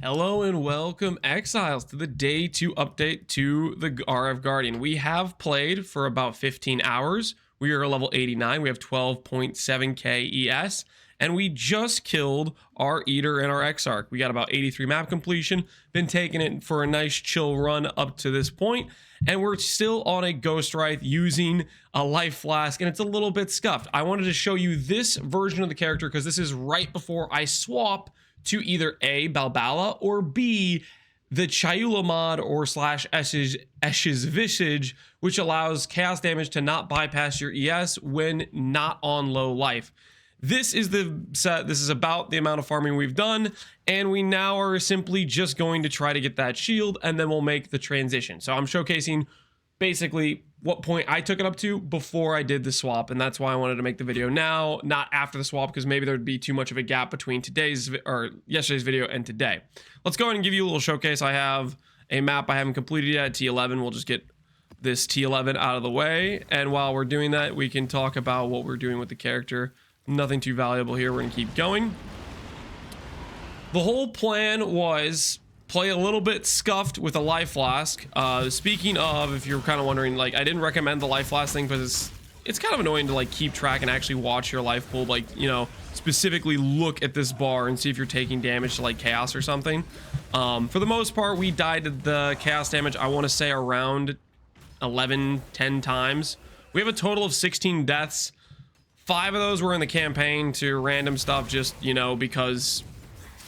Hello and welcome, Exiles, to the Day 2 update to the RF Guardian. We have played for about 15 hours. We are level 89. We have 12.7k ES, and we just killed our Eater and our Exarch. We got about 83 map completion, been taking it for a nice chill run up to this point, and we're still on a Ghost Wraith using a life flask, and it's a little bit scuffed. I wanted to show you this version of the character because this is right before I swap to either A, Balbala, or B, the Chayula mod or slash Esh's Visage, which allows chaos damage to not bypass your ES when not on low life. This is the set. This is about the amount of farming we've done, and we now are simply just going to try to get that shield, and then we'll make the transition. So I'm showcasing basically what point I took it up to before I did the swap, and that's why I wanted to make the video now, not after the swap, because maybe there'd be too much of a gap between yesterday's video and today. Let's go ahead and give you a little showcase. I have a map I haven't completed yet, T11. We'll just get this T11 out of the way, and while we're doing that, we can talk about what we're doing with the character. Nothing too valuable here. We're gonna keep going. The whole plan was play a little bit scuffed with a life flask. Speaking of, if you're kind of wondering, like, I didn't recommend the life flask thing because it's kind of annoying to like keep track and actually watch your life pool, like, you know, specifically look at this bar and see if you're taking damage to like chaos or something. For the most part, we died to the chaos damage, I want to say around 10 times. We have a total of 16 deaths. 5 of those were in the campaign to random stuff, just, you know, because...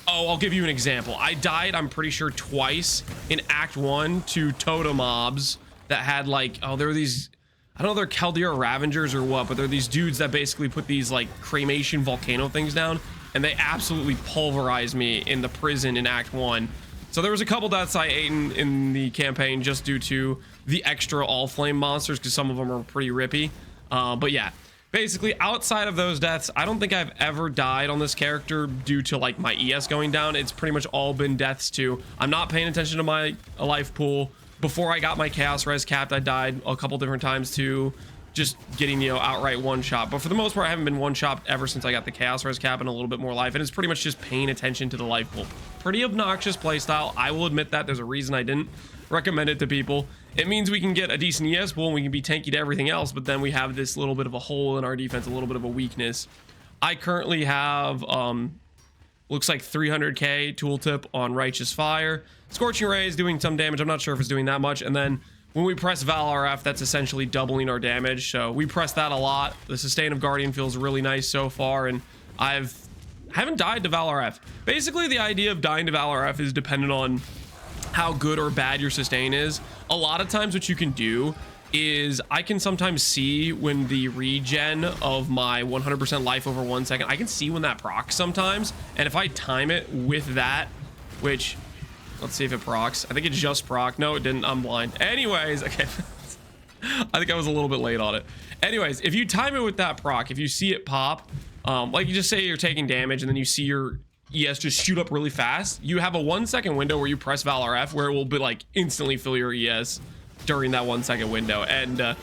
Oh, I'll give you an example. I died, I'm pretty sure, twice in Act 1 to totem mobs that had, like, oh, there were these, I don't know if they're Kalguur Ravengers or what, but they're these dudes that basically put these, like, cremation volcano things down, and they absolutely pulverized me in the prison in Act 1. So there was a couple deaths I ate in the campaign just due to the extra all-flame monsters, because some of them are pretty rippy. But yeah. Basically, outside of those deaths, I don't think I've ever died on this character due to like my ES going down. It's pretty much all been deaths to I'm not paying attention to my life pool. Before I got my chaos res capped, I died a couple different times to just getting, you know, outright one shot. But for the most part, I haven't been one shot ever since I got the chaos res cap and a little bit more life. And it's pretty much just paying attention to the life pool. Pretty obnoxious playstyle. I will admit that. There's a reason I didn't recommend it to people. It means we can get a decent ES pool and we can be tanky to everything else, but then we have this little bit of a hole in our defense, a little bit of a weakness. I currently have looks like 300k tooltip on Righteous Fire. Scorching Ray is doing some damage. I'm not sure if it's doing that much. And then when we press Val RF, that's essentially doubling our damage. So we press that a lot. The sustain of Guardian feels really nice so far, and I haven't died to Val RF. Basically, the idea of dying to Val RF is dependent on how good or bad your sustain is. A lot of times what you can do is I can sometimes see when the regen of my 100% life over 1 second, I can see when that procs sometimes, and if I time it with that, which let's see if it procs. I think it just proc. No, it didn't. I'm blind. Anyways, okay. I think I was a little bit late on it. Anyways, if you time it with that proc, if you see it pop, like you just say you're taking damage and then you see your ES just shoot up really fast, you have a 1 second window where you press Val RF where it will be like instantly fill your ES during that 1 second window. And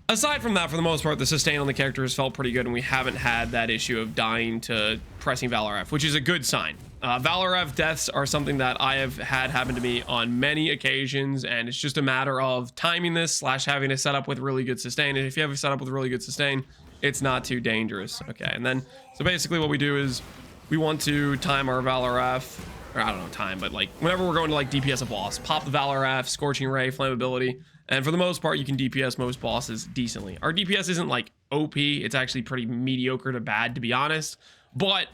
aside from that, for the most part, the sustain on the character has felt pretty good, and we haven't had that issue of dying to pressing Val RF, which is a good sign. Val RF deaths are something that I have had happen to me on many occasions, and it's just a matter of timing this slash having a setup with really good sustain. And if you have a setup with really good sustain, it's not too dangerous. Okay, and then so basically what we do is we want to time our Val RF, or I don't know time, but like whenever we're going to like DPS a boss, pop the Val RF, Scorching Ray, Flammability, and for the most part, you can DPS most bosses decently. Our DPS isn't like OP, it's actually pretty mediocre to bad, to be honest, but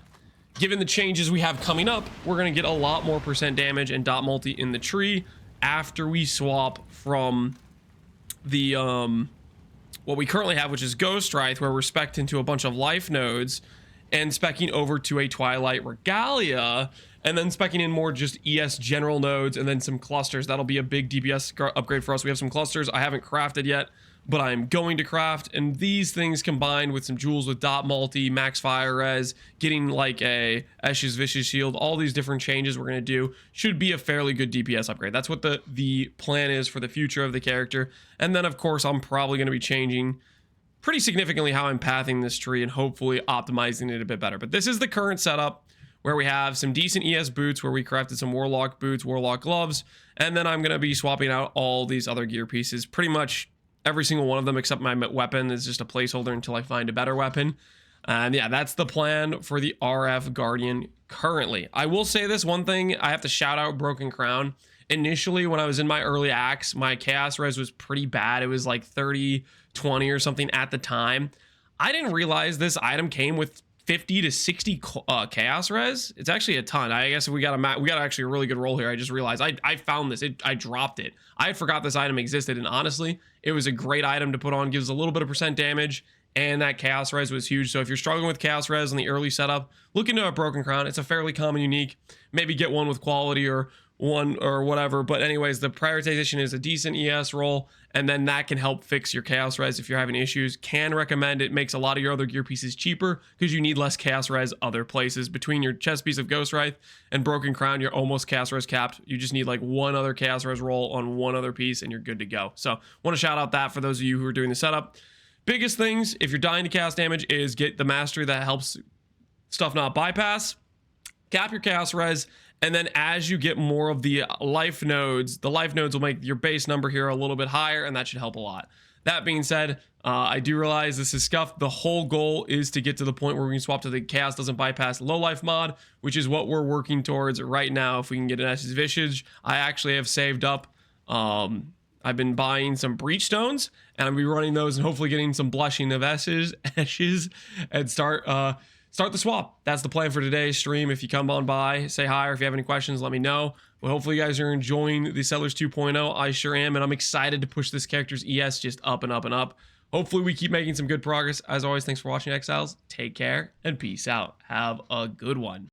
given the changes we have coming up, we're going to get a lot more percent damage and dot multi in the tree after we swap from the what we currently have, which is Ghost Wraith, where we're spec'd into a bunch of life nodes, and specking over to a Twilight Regalia, and then specking in more just ES general nodes and then some clusters. That'll be a big DPS upgrade for us. We have some clusters I haven't crafted yet, but I'm going to craft, and these things combined with some jewels with dot multi, max fire res, getting like a Esh's Vicious Shield, all these different changes we're going to do should be a fairly good DPS upgrade. That's what the plan is for the future of the character. And then of course I'm probably going to be changing pretty significantly how I'm pathing this tree and hopefully optimizing it a bit better. But this is the current setup. where we have some decent ES boots, where we crafted some Warlock boots, Warlock gloves, and then I'm going to be swapping out all these other gear pieces. Pretty much every single one of them except my weapon is just a placeholder until I find a better weapon. And yeah, that's the plan for the RF Guardian currently. I will say this one thing, I have to shout out Broken Crown. Initially, when I was in my early acts, my chaos res was pretty bad. It was like 30-20 or something at the time. I didn't realize this item came with 50 to 60 chaos res. It's actually a ton. I guess we got actually a really good roll here. I just realized I found this. I dropped it. I forgot this item existed, and honestly, it was a great item to put on. Gives a little bit of percent damage, and that chaos res was huge. So if you're struggling with chaos res in the early setup, look into a Broken Crown. It's a fairly common unique. Maybe get one with quality or one or whatever, but anyways, the prioritization is a decent ES roll, and then that can help fix your chaos res if you're having issues. Can recommend it. Makes a lot of your other gear pieces cheaper because you need less chaos res other places. Between your chest piece of Ghost Wraith and Broken Crown, you're almost chaos res capped. You just need like one other chaos res roll on one other piece and you're good to go. So want to shout out that for those of you who are doing the setup. Biggest things, if you're dying to cast damage, is get the mastery that helps stuff not bypass, cap your chaos res, and then as you get more of the life nodes will make your base number here a little bit higher, and that should help a lot. That being said, I do realize this is scuffed. The whole goal is to get to the point where we can swap to the chaos doesn't bypass low life mod, which is what we're working towards right now. If we can get an Es's Visage, I actually have saved up. I've been buying some breach stones, and I'll be running those and hopefully getting some blushing of ashes and start the swap. That's the plan for today's stream. If you come on by, say hi, or if you have any questions, let me know. But hopefully you guys are enjoying the Settlers 2.0. I sure am, and I'm excited to push this character's ES just up and up and up. Hopefully we keep making some good progress. As always, thanks for watching, Exiles. Take care, and peace out. Have a good one.